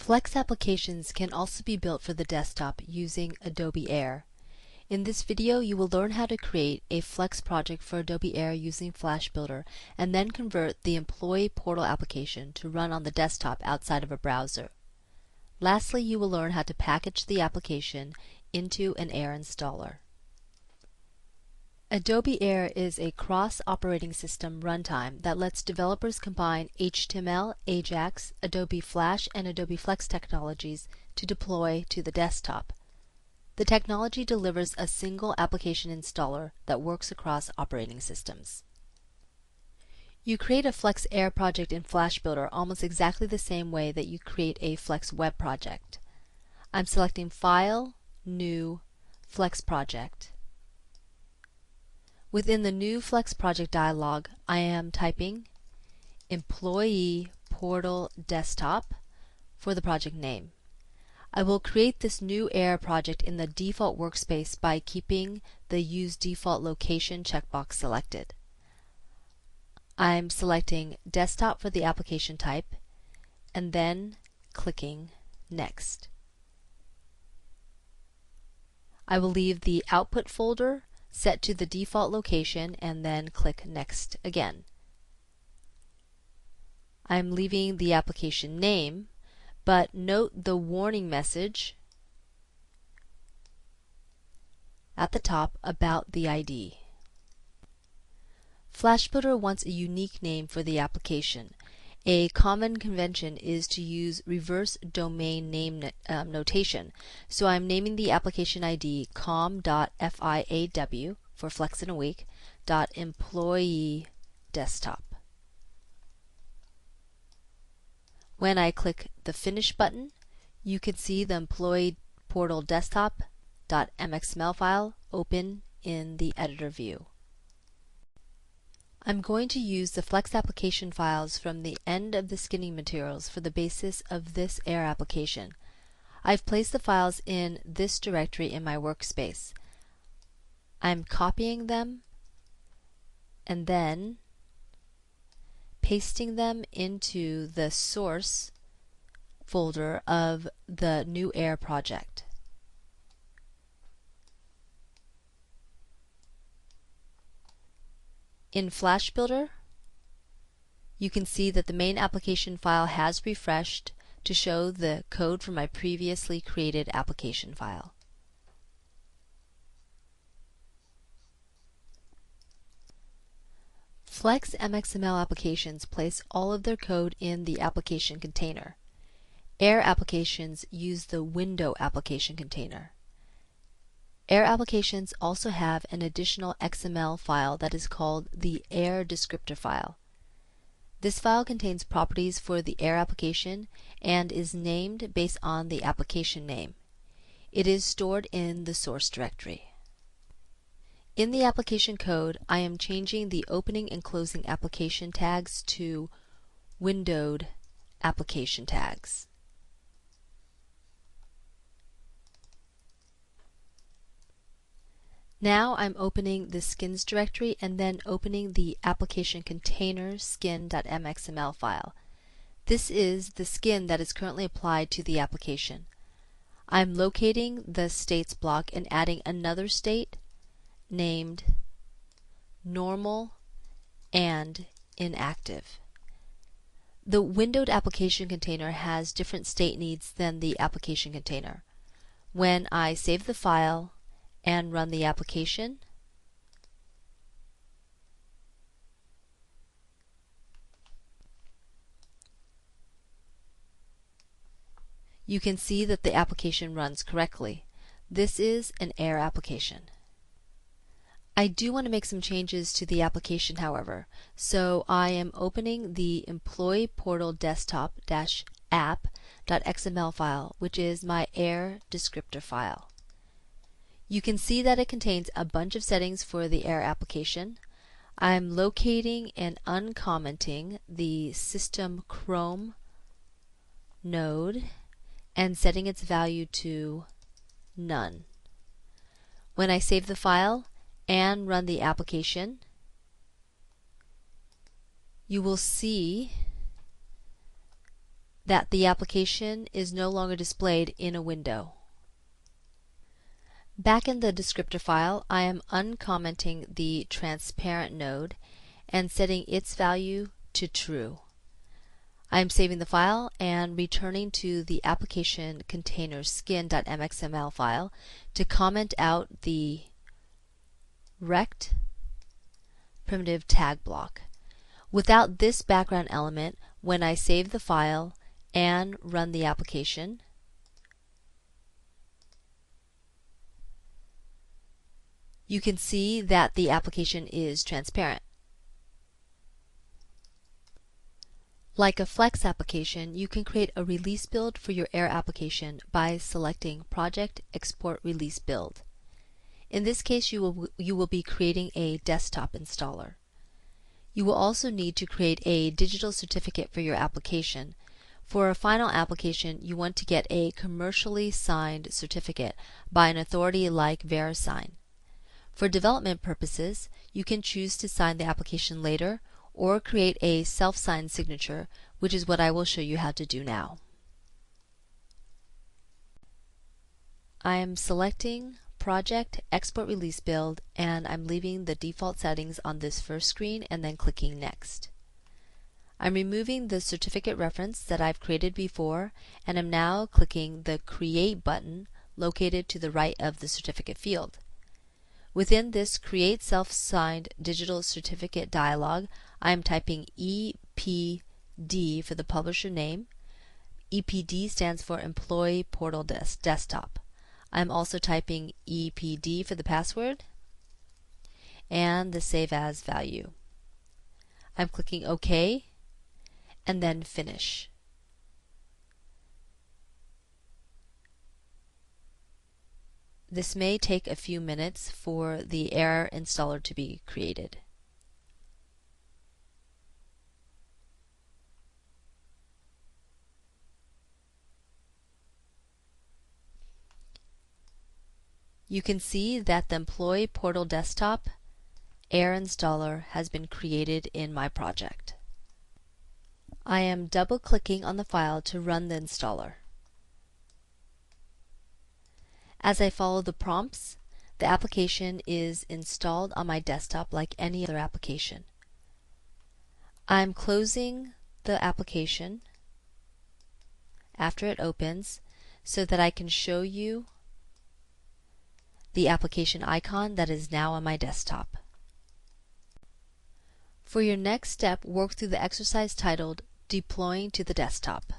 Flex applications can also be built for the desktop using Adobe AIR. In this video, you will learn how to create a Flex project for Adobe AIR using Flash Builder and then convert the employee portal application to run on the desktop outside of a browser. Lastly, you will learn how to package the application into an AIR installer. Adobe AIR is a cross-operating system runtime that lets developers combine HTML, AJAX, Adobe Flash, and Adobe Flex technologies to deploy to the desktop. The technology delivers a single application installer that works across operating systems. You create a Flex AIR project in Flash Builder almost exactly the same way that you create a Flex web project. I'm selecting File, New, Flex Project. Within the New Flex Project dialog, I am typing Employee Portal Desktop for the project name. I will create this new AIR project in the default workspace by keeping the Use Default Location checkbox selected. I'm selecting Desktop for the application type and then clicking Next. I will leave the Output folder set to the default location and then click Next again. I'm leaving the application name, but note the warning message at the top about the ID. Flash Builder wants a unique name for the application. A common convention is to use reverse domain name notation, so I'm naming the application ID com.fiaw for Flex in a Week .employee desktop. When I click the Finish button, you can see the employee portal desktop.mxml file open in the editor view. I'm going to use the Flex application files from the end of the skinning materials for the basis of this AIR application. I've placed the files in this directory in my workspace. I'm copying them and then pasting them into the source folder of the new AIR project. In Flash Builder, you can see that the main application file has refreshed to show the code from my previously created application file. Flex MXML applications place all of their code in the application container. AIR applications use the window application container. AIR applications also have an additional XML file that is called the AIR descriptor file. This file contains properties for the AIR application and is named based on the application name. It is stored in the source directory. In the application code, I am changing the opening and closing application tags to windowed application tags. Now I'm opening the skins directory and then opening the application container skin.mxml file. This is the skin that is currently applied to the application. I'm locating the states block and adding another state named normal and inactive. The windowed application container has different state needs than the application container. When I save the file and run the application, you can see that the application runs correctly. This is an AIR application. I do want to make some changes to the application, however, so I am opening the employee portal desktop-app.xml file, which is my AIR descriptor file. You can see that it contains a bunch of settings for the AIR application. I'm locating and uncommenting the System Chrome node and setting its value to none. When I save the file and run the application, you will see that the application is no longer displayed in a window. Back in the descriptor file, I am uncommenting the transparent node and setting its value to true. I am saving the file and returning to the application container skin.mxml file to comment out the rect primitive tag block. Without this background element, when I save the file and run the application, you can see that the application is transparent. Like a Flex application, you can create a release build for your AIR application by selecting Project Export Release Build. In this case, you will be creating a desktop installer. You will also need to create a digital certificate for your application. For a final application, you want to get a commercially signed certificate by an authority like VeriSign. For development purposes, you can choose to sign the application later or create a self-signed signature, which is what I will show you how to do now. I am selecting Project Export Release Build, and I'm leaving the default settings on this first screen and then clicking Next. I'm removing the certificate reference that I've created before, and I'm now clicking the Create button located to the right of the certificate field. Within this Create Self-Signed Digital Certificate dialog, I am typing EPD for the publisher name. EPD stands for Employee Portal Desktop. I'm also typing EPD for the password and the Save As value. I'm clicking OK and then Finish. This may take a few minutes for the AIR installer to be created. You can see that the Employee Portal Desktop AIR installer has been created in my project. I am double-clicking on the file to run the installer. As I follow the prompts, the application is installed on my desktop like any other application. I'm closing the application after it opens so that I can show you the application icon that is now on my desktop. For your next step, work through the exercise titled Deploying to the Desktop.